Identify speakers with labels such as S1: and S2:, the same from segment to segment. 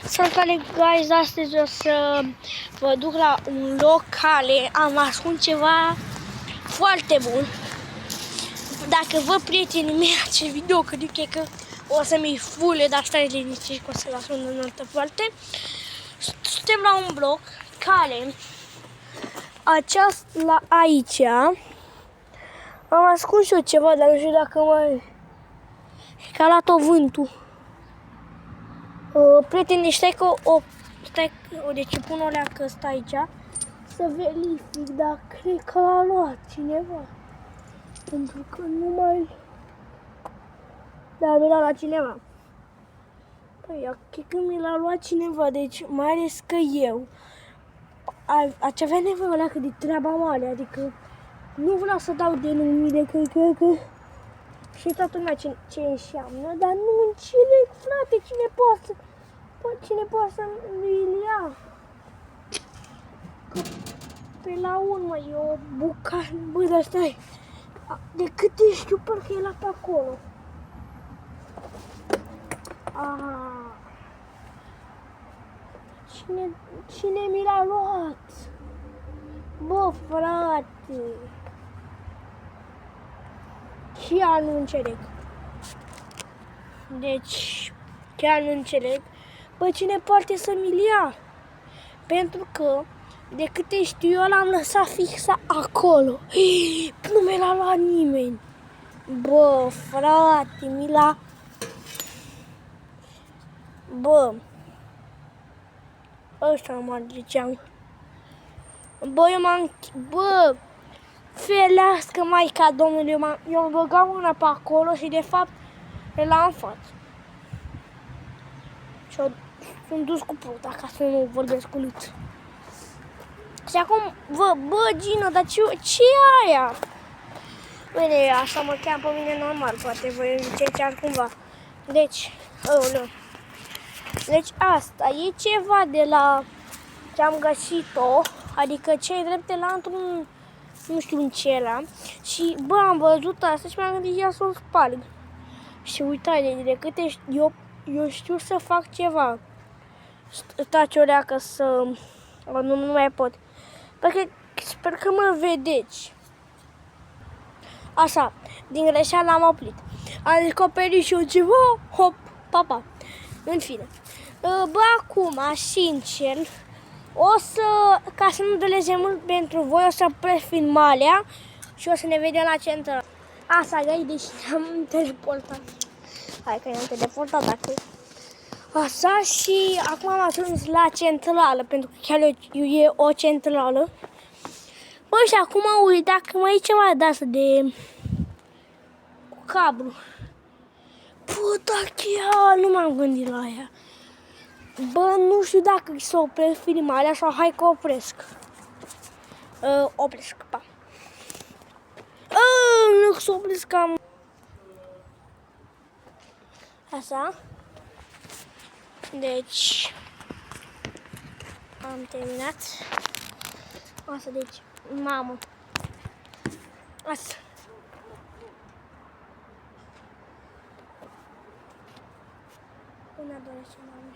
S1: Salutare, guys! Astăzi o să vă duc la un loc care am ascuns ceva foarte bun. Dacă vă prietenii mei acest video, că eu cred că o să-mi fule, dar stai liniștiți că o să-l ascund în altă parte. Suntem la un bloc care aici am ascuns eu ceva, dar nu știu dacă mai... că a luat-o vântul. Prieteni, deci pun o leacă asta aici să verific, dar cred că l-a luat cineva. Pentru că nu mai... Da, mi l-a luat cineva. Păi, cred că mi l-a luat cineva, deci mai ales că eu aș avea nevoie o leacă de treaba mare, adică nu vreau să dau denumire, că cred că și toată lumea ce înseamnă, dar nu înțeleg, frate, cine poate să mi-l ia. Că pe la urmă e o bucată, bă, dar stai, de câte știu, parcă e la pe acolo. Cine mi l-a luat? Bă, frate. Chiar nu înțeleg. Deci, chiar nu înțeleg. Bă, cine poate să mi-l ia? Pentru că, de câte știu eu, l-am lăsat fixa acolo. Nu mi l-a luat nimeni. Bă, frate, mi l-a... Bă, ăsta mă ziceam. Bă, eu m-am... Bă, felească Maica Domnului, eu am băgat mâna pe acolo și de fapt l-am în față. Și sunt dus cu puta ca să nu vorbesc cu Luț. Și acum, bă, Gino, dar ce e aia? Bine, așa mă cheamă pe mine normal, poate voi încercați cumva. Deci, deci asta e ceva de la ce am găsit-o, adică cei drepte la într-un, nu știu în ce era. Și, bă, am văzut asta și mi-am gândit ia să-l sparg. Și uitați, de câte eu știu să fac ceva. Stați o leacă să... Nu mai pot. Sper că mă vedeți. Așa, din greșeală am oprit. Am descoperit și eu ceva, hop, papa. În fine. Bă, acum, sincer, o să, ca să nu deleze mult pentru voi, o să opresc filmarea și o să ne vedem la centrală. Asta, găi, deci am teleportat. Hai că ne-am teleportat dacă... Așa, și acum am ajuns la centrală, pentru că chiar e o centrală. Bă, și acum uit dacă mai e ceva de asta de... cu cablu. Bă, da, chiar nu m-am gândit la ea. Bă, nu știu dacă să opresc filmarea sau hai că opresc. Opresc, pa. Nu să opresc cam... Așa. Deci... am terminat. Asta, deci, mamă. Asta. Până dorește, mamă.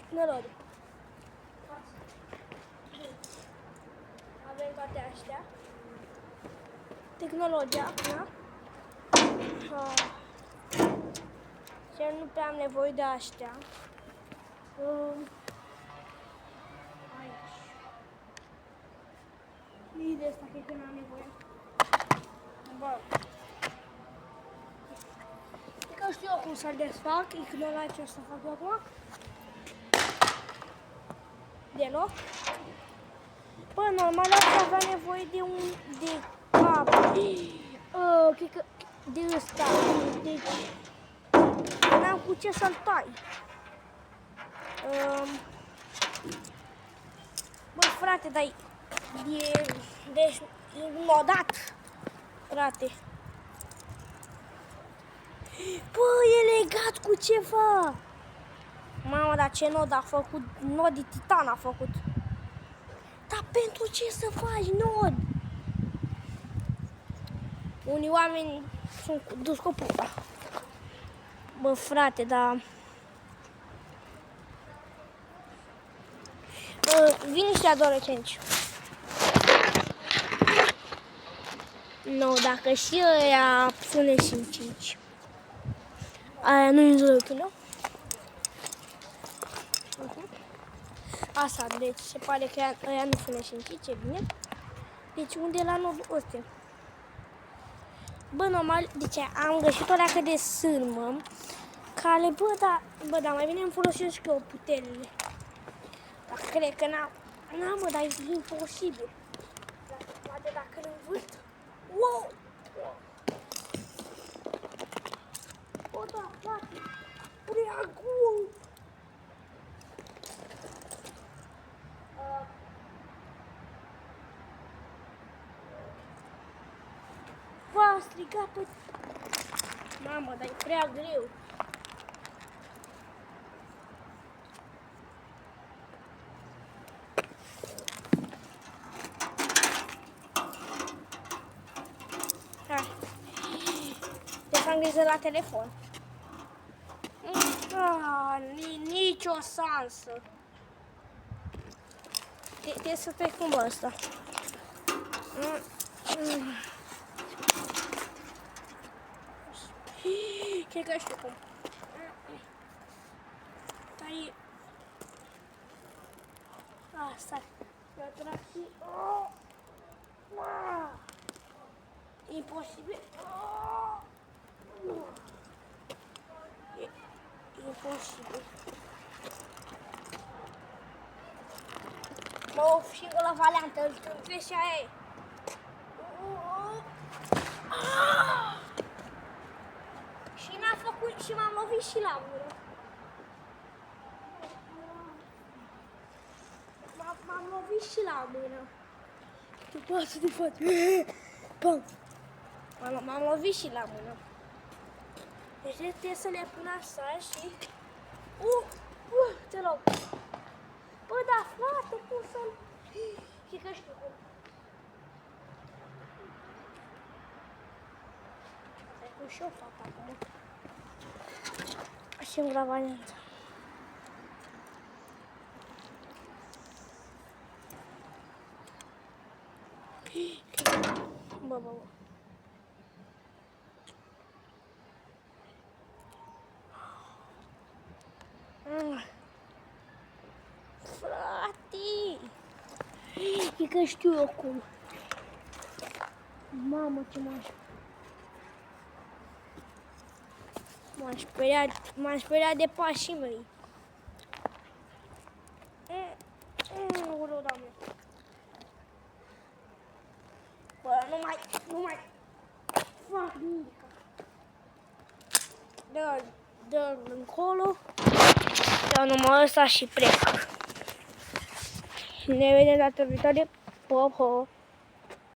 S1: Noroc. Avem toate astea. Tehnologia, da? Și nu prea am nevoie de astea. Aici. Nici de asta cred că n-am nevoie. Bă. Cred că știu eu cum să-l desfac. Ignorați ce o să fac eu acum. Deloc. Bă, normal aș avea nevoie de un... de cablu. Cred că... de ăsta. Deci... n-am cu ce să-l tai. Bă, frate, dar deci e nodat, frate. Bă, e legat cu ceva. Mamă, dar ce nod a făcut? Nod de titan a făcut. Dar pentru ce să faci nod? Unii oameni sunt dus cu puta. Bă, frate, dar... Vine și adolescenți. Nu, dacă și ăia pune și în 5. Aia nu-i zălătul, nu? Asta, deci se pare că ăia nu pune și în 5, e bine. Deci unde e la nodul ăsta? Bă, normal, deci am găsit o leacă de sârmă care, bă, da, mai bine îmi folosesc eu puterile. Dar cred că n-am, mă, dar e imposibil. Poate dacă îl învârt. Wow! Bă, da, frate, preagul! Va striga pe... Mamă, dar e prea greu. Hai. Deci am grijă la telefon. Nicio sansă. Trebuie să trec cum ăsta. Cred că știu cum. Dar e... Stai. Eu trag și... Imposibil. E imposibil. Mă of și la variantă, îl tâmplesc și aia e. Și n-a făcut și m-am lovit și la mură. M-am lovit și la mână. De față. Pam! M-am lovit și la mână. Deci trebuie să le pun așa și... te rog. Bă, da, frate, cum să-l... Știi că știu cum. Asta e cum și-o fac acum. Și-mi la variantă. Bă. Frate! E că știu eu cum. Mamă, ce m-am speriat de pașii mei. Doamne. Bă, nu mai fac nimic. Dă încolo. Iau numărul ăsta și plec. Ne vedem data viitoare. Po, po.